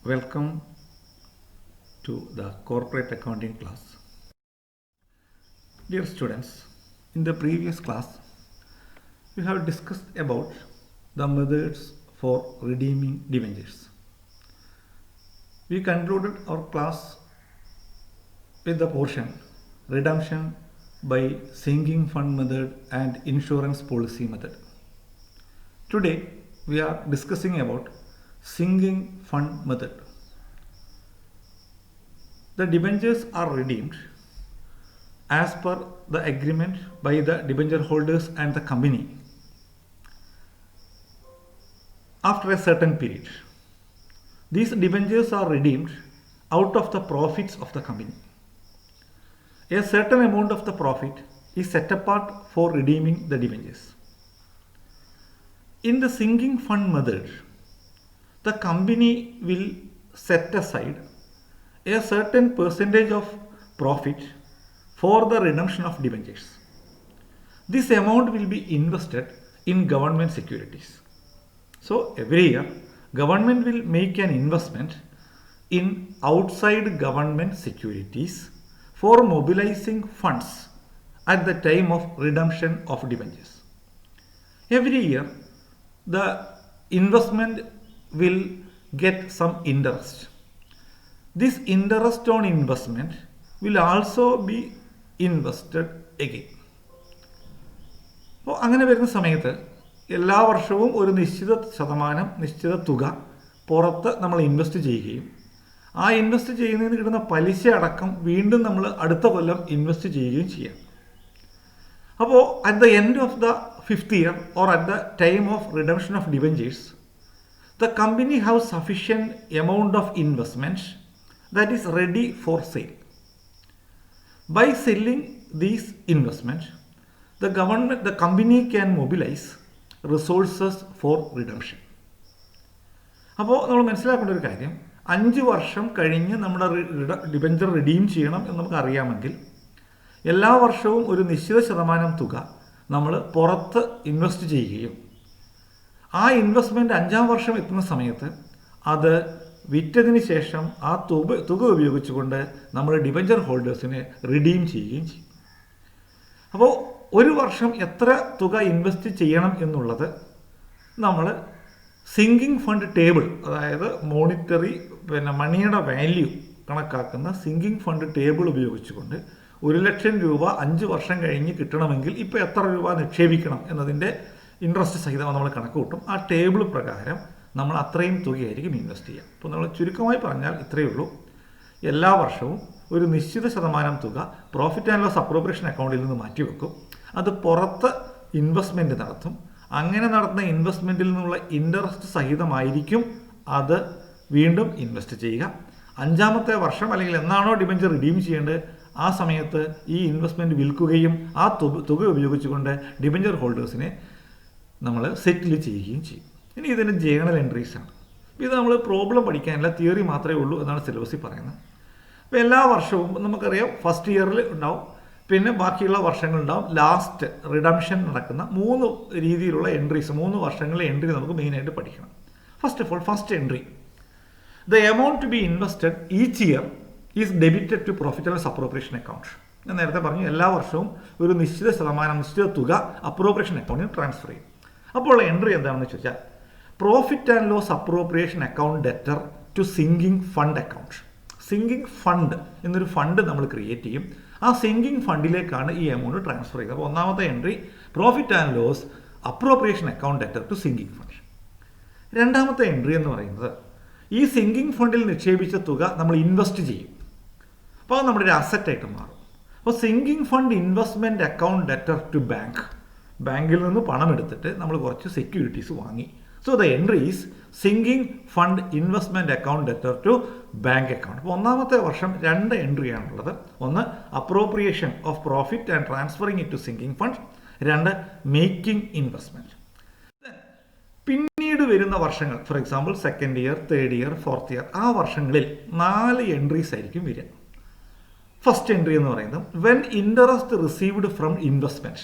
Welcome to the corporate accounting class. Dear students, in the previous class, we have discussed about the methods for redeeming debentures. We concluded our class with the portion redemption by sinking fund method and insurance policy method. Today, we are discussing about sinking fund method. The debentures are redeemed as per the agreement by the debenture holders and the company after a certain period. These debentures are redeemed out of the profits of the company. A certain amount of the profit is set apart for redeeming the debentures. In the sinking fund method, the company will set aside a certain percentage of profit for the redemption of debentures. This amount will be invested in government securities. So every year, government will make an investment in outside government securities for mobilizing funds at the time of redemption of debentures. Every year, the investment will get some interest. This interest on investment will also be invested again. അപ്പോൾ അങ്ങനെ വരുന്ന സമയത്ത് എല്ലാ വർഷവും ഒരു നിശ്ചിത തുക പുറത്ത് നമ്മൾ ഇൻവെസ്റ്റ് ചെയ്യുകയും ആ ഇൻവെസ്റ്റ് ചെയ്യുന്നതിന് കിട്ടുന്ന പലിശ അടക്കം വീണ്ടും നമ്മൾ അടുത്ത കൊല്ലം ഇൻവെസ്റ്റ് ചെയ്യുകയും ചെയ്യാം. അപ്പോൾ at the end of the 5th year or at the time of redemption of debentures, the company has sufficient amount of investment that is ready for sale. By selling these investments, the company can mobilize resources for redemption. അപ്പോൾ നമ്മൾ മനസ്സിലാക്കേണ്ട ഒരു കാര്യം, 5 വർഷം കഴിഞ്ഞ് നമ്മുടെ debenture redeem ചെയ്യണം എന്ന് നമുക്ക് അറിയാമെങ്കിൽ എല്ലാ വർഷവും ഒരു നിശ്ചിത ശതമാനം തുക നമ്മൾ പുറത്ത് ഇൻവെസ്റ്റ് ചെയ്യുകയും ആ ഇൻവെസ്റ്റ്മെൻറ്റ് 5-ാം വർഷം എത്തുന്ന സമയത്ത് അത് വിറ്റതിന് ശേഷം ആ തുക ഉപയോഗിച്ചുകൊണ്ട് നമ്മൾ ഡിബഞ്ചർ ഹോൾഡേഴ്സിനെ റിഡീം ചെയ്യുകയും ചെയ്യും. അപ്പോൾ ഒരു വർഷം എത്ര തുക ഇൻവെസ്റ്റ് ചെയ്യണം എന്നുള്ളത് നമ്മൾ സിങ്കിങ് ഫണ്ട് ടേബിൾ, അതായത് മണിയുടെ വാല്യൂ കണക്കാക്കുന്ന സിങ്കിങ് ഫണ്ട് ടേബിൾ ഉപയോഗിച്ചുകൊണ്ട് 1,00,000 രൂപ 5 വർഷം കഴിഞ്ഞ് കിട്ടണമെങ്കിൽ ഇപ്പോൾ എത്ര രൂപ നിക്ഷേപിക്കണം എന്നതിൻ്റെ ഇൻട്രസ്റ്റ് സഹിതം നമ്മൾ കണക്ക് കൂട്ടും. ആ ടേബിൾ പ്രകാരം നമ്മൾ അത്രയും തുകയായിരിക്കും ഇൻവെസ്റ്റ് ചെയ്യുക. അപ്പോൾ നമ്മൾ ചുരുക്കമായി പറഞ്ഞാൽ ഇത്രയേ ഉള്ളൂ. എല്ലാ വർഷവും ഒരു നിശ്ചിത ശതമാനം തുക പ്രോഫിറ്റ് ആൻഡ് ലോസ് അപ്രോപ്രിയേഷൻ അക്കൗണ്ടിൽ നിന്ന് മാറ്റിവെക്കും. അത് പുറത്ത് ഇൻവെസ്റ്റ്മെൻറ്റ് നടത്തും. അങ്ങനെ നടത്തുന്ന ഇൻവെസ്റ്റ്മെൻറ്റിൽ നിന്നുള്ള ഇൻട്രസ്റ്റ് സഹിതമായിരിക്കും അത് വീണ്ടും ഇൻവെസ്റ്റ് ചെയ്യുക. 5-ാമത്തെ വർഷം അല്ലെങ്കിൽ എന്നാണോ ഡിബഞ്ചർ റിഡീം ചെയ്യേണ്ടത് ആ സമയത്ത് ഈ ഇൻവെസ്റ്റ്മെൻറ്റ് വിൽക്കുകയും ആ തുക ഉപയോഗിച്ചുകൊണ്ട് ഡിബഞ്ചർ ഹോൾഡേഴ്സിനെ നമ്മൾ സെറ്റിൽ ചെയ്യുകയും ചെയ്യും. ഇനി ഇതിന് ജേണൽ എൻട്രീസ് ആണ്. ഇത് നമ്മൾ പ്രോബ്ലം പഠിക്കാനില്ല, തിയറി മാത്രമേ ഉള്ളൂ എന്നാണ് സിലബസിൽ പറയുന്നത്. അപ്പോൾ എല്ലാ വർഷവും നമുക്കറിയാം ഫസ്റ്റ് ഇയറിൽ ഉണ്ടാവും, പിന്നെ ബാക്കിയുള്ള വർഷങ്ങളുണ്ടാവും. ലാസ്റ്റ് റിഡംഷൻ നടക്കുന്ന 3 രീതിയിലുള്ള എൻട്രീസ്, 3 വർഷങ്ങളിലെ എൻട്രി നമുക്ക് മെയിനായിട്ട് പഠിക്കണം. First of all, first entry, the amount to be invested each year is debited to profit and loss appropriation account. ഞാൻ നേരത്തെ പറഞ്ഞു എല്ലാ വർഷവും ഒരു നിശ്ചിത തുക അപ്രോപ്രിയേഷൻ അക്കൗണ്ടിന് ട്രാൻസ്ഫർ ചെയ്യും. അപ്പോൾ എൻട്രി എന്താണെന്ന് ചോദിച്ചാൽ profit and loss appropriation account debtor to sinking fund account. Sinking fund എന്നൊരു ഫണ്ട് നമ്മൾ ക്രിയേറ്റ് ചെയ്യും. ആ സിങ്കിങ് ഫണ്ടിലേക്കാണ് ഈ എമൗണ്ട് ട്രാൻസ്ഫർ ചെയ്യുന്നത്. അപ്പോൾ ഒന്നാമത്തെ entry profit and loss appropriation account debtor to sinking fund. രണ്ടാമത്തെ എൻട്രി എന്ന് പറയുന്നത് ഈ സിങ്കിങ് ഫണ്ടിൽ നിക്ഷേപിച്ച തുക നമ്മൾ ഇൻവെസ്റ്റ് ചെയ്യും. അപ്പോൾ അത് നമ്മുടെ ഒരു അസറ്റായിട്ട് മാറും. അപ്പോൾ sinking fund investment account debtor to bank, ബാങ്കിൽ നിന്ന് പണം എടുത്തിട്ട് നമ്മൾ കുറച്ച് സെക്യൂരിറ്റീസ് വാങ്ങി. So the entry is sinking fund investment account debtor to bank account. അപ്പോൾ ഒന്നാമത്തെ വർഷം 2 എൻട്രിയാണുള്ളത്. ഒന്ന് appropriation of profit and transferring it to sinking fund, 2 making investment. പിന്നീട് വരുന്ന വർഷങ്ങൾ, for example 2nd year, 3rd year, 4th year, ആ വർഷങ്ങളിൽ 4 എൻട്രീസ് ആയിരിക്കും വരിക. ഫസ്റ്റ് എൻട്രി എന്ന് പറയുന്നത് when interest received from investment.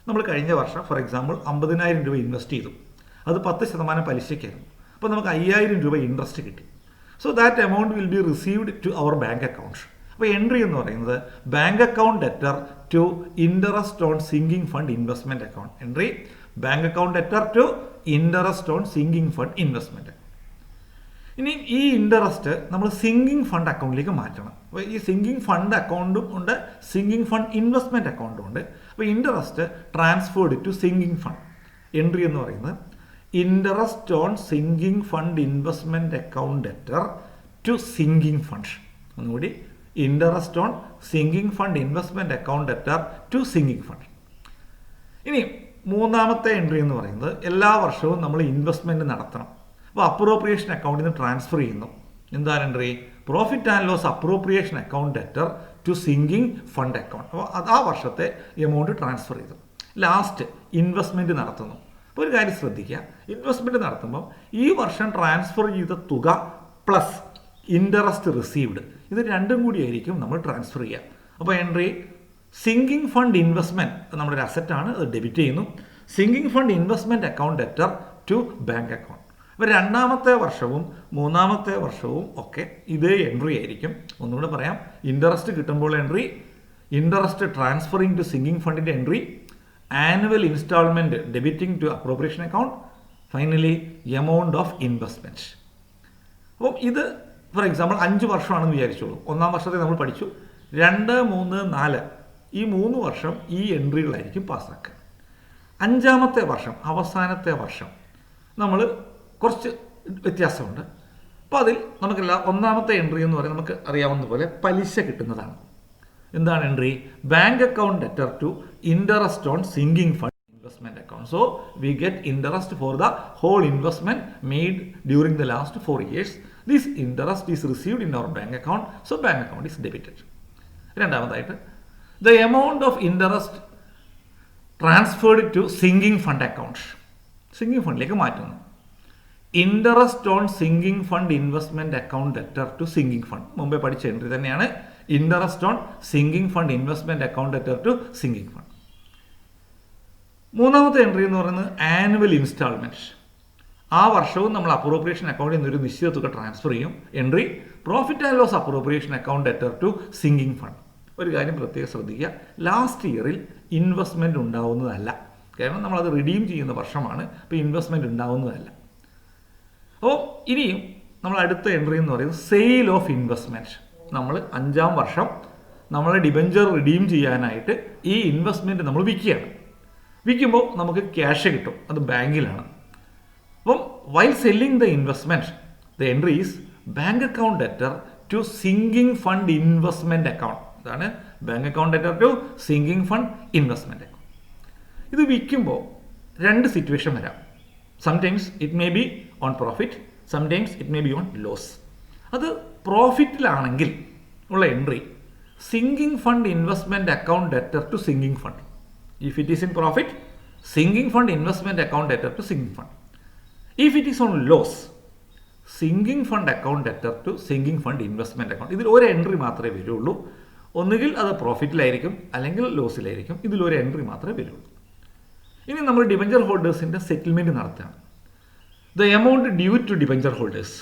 നമ്മൾ കഴിഞ്ഞ വർഷം ഫോർ എക്സാമ്പിൾ 50,000 രൂപ ഇൻവെസ്റ്റ് ചെയ്തു, അത് 10% പലിശയ്ക്കായിരുന്നു. അപ്പോൾ നമുക്ക് 5,000 രൂപ ഇൻട്രസ്റ്റ് കിട്ടി. So that amount will be received to our bank account. അപ്പോൾ എൻട്രി എന്ന് പറയുന്നത് bank account debtor to interest on sinking fund investment account. Entry bank account debtor to interest on sinking fund investment. ഇനി ഈ interest നമ്മൾ sinking fund അക്കൗണ്ടിലേക്ക് മാറ്റണം. അപ്പോൾ ഈ സിങ്കിങ് ഫണ്ട് അക്കൗണ്ടും ഉണ്ട്, സിങ്കിങ് ഫണ്ട് ഇൻവെസ്റ്റ്മെന്റ് അക്കൗണ്ടും ഉണ്ട്. അപ്പോൾ interest transferred to sinking fund. Entry എന്ന് പറയുന്നത് interest on sinking fund investment account debtor to sinking fund. ഒന്നുകൂടി, interest on sinking fund investment account debtor to sinking fund. ഇനി മൂന്നാമത്തെ എൻട്രി എന്ന് പറയുന്നത് എല്ലാ വർഷവും നമ്മൾ ഇൻവെസ്റ്റ്മെന്റ് നടത്തണം. അപ്പോൾ അപ്രോപ്രിയേഷൻ അക്കൗണ്ടിൽ നിന്ന് ട്രാൻസ്ഫർ ചെയ്യുന്നു. എന്താണ് entry? Profit and loss appropriation account debtor to sinking fund account. അപ്പോൾ അത് ആ വർഷത്തെ എമൗണ്ട് ട്രാൻസ്ഫർ ചെയ്തു. ലാസ്റ്റ് ഇൻവെസ്റ്റ്മെന്റ് നടത്തുന്നു. അപ്പോൾ ഒരു കാര്യം ശ്രദ്ധിക്കുക, ഇൻവെസ്റ്റ്മെന്റ് നടത്തുമ്പോൾ ഈ വർഷം ട്രാൻസ്ഫർ ചെയ്ത തുക പ്ലസ് ഇൻട്രസ്റ്റ് റിസീവ്ഡ്, ഇത് രണ്ടും കൂടിയായിരിക്കും നമ്മൾ ട്രാൻസ്ഫർ ചെയ്യുക. അപ്പോൾ എൻട്രി സിങ്കിങ് ഫണ്ട് ഇൻവെസ്റ്റ്മെന്റ് നമ്മുടെ ഒരു അസറ്റാണ്, അത് ഡെബിറ്റ് ചെയ്യുന്നു. Sinking fund investment account debtor to bank account. അപ്പോൾ രണ്ടാമത്തെ വർഷവും മൂന്നാമത്തെ വർഷവും ഒക്കെ ഇതേ എൻട്രി ആയിരിക്കും. ഒന്നുകൂടെ പറയാം, ഇൻട്രസ്റ്റ് കിട്ടുമ്പോൾ entry, interest transferring to sinking ഫണ്ടിൻ്റെ entry, annual instalment debiting to appropriation account, finally amount of investment. അപ്പം ഇത് ഫോർ എക്സാമ്പിൾ 5 വർഷമാണെന്ന് വിചാരിച്ചോളൂ. ഒന്നാം വർഷത്തെ നമ്മൾ പഠിച്ചു. 2, 3, 4 ഈ 3 വർഷം ഈ എൻട്രികളായിരിക്കും പാസ്സാക്കുക. 5ാമത്തെ വർഷം, അവസാനത്തെ വർഷം നമ്മൾ കുറച്ച് വ്യത്യാസമുണ്ട്. അപ്പോൾ അതിൽ നമുക്കെല്ലാം ഒന്നാമത്തെ എൻട്രി എന്ന് പറയുന്നത് നമുക്ക് അറിയാവുന്ന പോലെ പലിശ കിട്ടുന്നതാണ്. എന്താണ് entry? Bank account debtor to interest on sinking fund investment account. So we get interest for the whole investment made during the last 4 years. This interest is received in our bank account. So bank account is debited. രണ്ടാമതായിട്ട് the amount of interest transferred to sinking fund account. Sinking ഫണ്ടിലേക്ക് മാറ്റുന്നു. Interest on sinking fund investment account debtor to sinking fund. മുമ്പേ പഠിച്ച entry തന്നെയാണ്. Interest on sinking fund investment account debtor to sinking fund. മൂന്നാമത്തെ entry എന്ന് പറയുന്നത് annual instalment. ആ വർഷവും നമ്മൾ അപ്രോപ്രിയേഷൻ അക്കൗണ്ടിൽ നിന്ന് ഒരു നിശ്ചിത തുക ട്രാൻസ്ഫർ ചെയ്യും. Entry profit and loss appropriation account debtor to sinking fund. ഒരു കാര്യം പ്രത്യേകം ശ്രദ്ധിക്കുക, ലാസ്റ്റ് ഇയറിൽ ഇൻവെസ്റ്റ്മെന്റ് ഉണ്ടാവുന്നതല്ല. കാരണം നമ്മളത് റിഡീം ചെയ്യുന്ന വർഷമാണ്. അപ്പോൾ ഇൻവെസ്റ്റ്മെന്റ് ഉണ്ടാവുന്നതല്ല. അപ്പോൾ ഇനിയും നമ്മൾ അടുത്ത എൻട്രി എന്ന് പറയുന്നത് സെയിൽ ഓഫ് ഇൻവെസ്റ്റ്മെന്റ്. നമ്മൾ 5ാം വർഷം നമ്മളെ ഡിബഞ്ചർ റിഡീം ചെയ്യാനായിട്ട് ഈ ഇൻവെസ്റ്റ്മെന്റ് നമ്മൾ വിൽക്കുകയാണ്. വിൽക്കുമ്പോൾ നമുക്ക് ക്യാഷ് കിട്ടും, അത് ബാങ്കിലാണ്. അപ്പം while selling the investment the entry is bank account debtor to sinking fund investment account. ഇതാണ് bank account debtor to sinking fund investment account. ഇത് വിൽക്കുമ്പോൾ 2 സിറ്റുവേഷൻ വരാം. Sometimes it may be on profit, sometimes it may be on loss. അത് പ്രോഫിറ്റിലാണെങ്കിൽ ഉള്ള entry sinking fund investment account debtor to sinking fund. If it is in profit, sinking fund investment account debtor to sinking fund. If it is on loss, sinking fund account debtor to sinking fund investment account. ഇതിൽ ഒരു entry മാത്രമേ വരുള്ളൂ. ഒന്നുകിൽ അത് പ്രോഫിറ്റിലായിരിക്കും അല്ലെങ്കിൽ ലോസിലായിരിക്കും. ഇതിലൊരു entry മാത്രമേ വരുള്ളൂ. ഇനി നമ്മൾ ഡിബഞ്ചർ ഹോൾഡേഴ്സിൻ്റെ സെറ്റിൽമെൻറ്റ് നടത്തുകയാണ്. The amount due to debenture holders.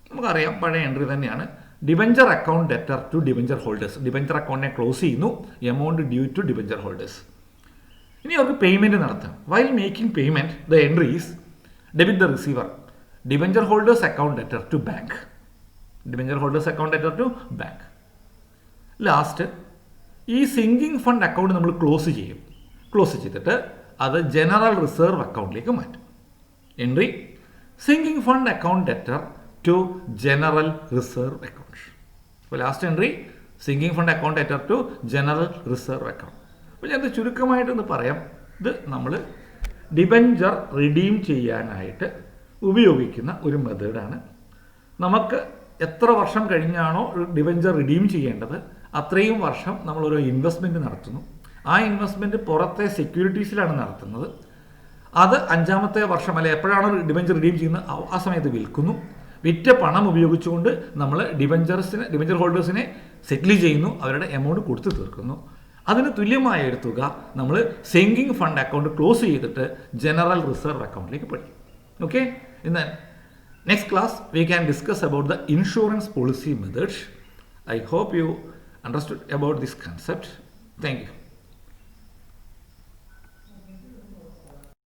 നമുക്കറിയാം, പഴയ എൻട്രി തന്നെയാണ്. Debenture account debtor to debenture holders. Debenture അക്കൗണ്ടിനെ ക്ലോസ് ചെയ്യുന്നു. Amount due to debenture holders. ഇനി അവർക്ക് പേയ്മെൻറ്റ് നടത്താം. While making payment the entry is debit the receiver, debenture holders account debtor to bank. Debenture holders account debtor to bank. Last ഈ sinking fund account നമ്മൾ close ചെയ്യും. Close ചെയ്തിട്ട് അത് general reserve അക്കൗണ്ടിലേക്ക് മാറ്റും. Entry sinking fund account debtor to general reserve account. അപ്പോൾ last entry sinking fund account debtor to general reserve account. അപ്പോൾ ഞാനത് ചുരുക്കമായിട്ടൊന്ന് പറയാം. ഇത് നമ്മൾ ഡിബഞ്ചർ റിഡീം ചെയ്യാനായിട്ട് ഉപയോഗിക്കുന്ന ഒരു മെത്തേഡാണ്. നമുക്ക് എത്ര വർഷം കഴിഞ്ഞാണോ ഡിബഞ്ചർ റിഡീം ചെയ്യേണ്ടത് അത്രയും വർഷം നമ്മളൊരു ഇൻവെസ്റ്റ്മെൻറ്റ് നടത്തുന്നു. ആ ഇൻവെസ്റ്റ്മെൻറ്റ് പുറത്തെ സെക്യൂരിറ്റീസിലാണ് നടത്തുന്നത്. അത് 5ാമത്തെ വർഷം അല്ലെ എപ്പോഴാണോ ഡിബഞ്ചർ റിഡീം ചെയ്യുന്നത് ആ സമയത്ത് വിൽക്കുന്നു. വിറ്റ പണം ഉപയോഗിച്ചുകൊണ്ട് നമ്മൾ ഡിബഞ്ചർ ഹോൾഡേഴ്സിനെ സെറ്റിൽ ചെയ്യുന്നു, അവരുടെ എമൗണ്ട് കൊടുത്തു തീർക്കുന്നു. അതിന് തുല്യമായ ഒരു തുക നമ്മൾ സിങ്കിങ് ഫണ്ട് അക്കൗണ്ട് ക്ലോസ് ചെയ്തിട്ട് ജനറൽ റിസർവ് അക്കൗണ്ടിലേക്ക് പഠിക്കും. ഓക്കെ, എന്നാൽ Next class, we can discuss about the insurance policy methods. I hope you understood about this concept. Thank you.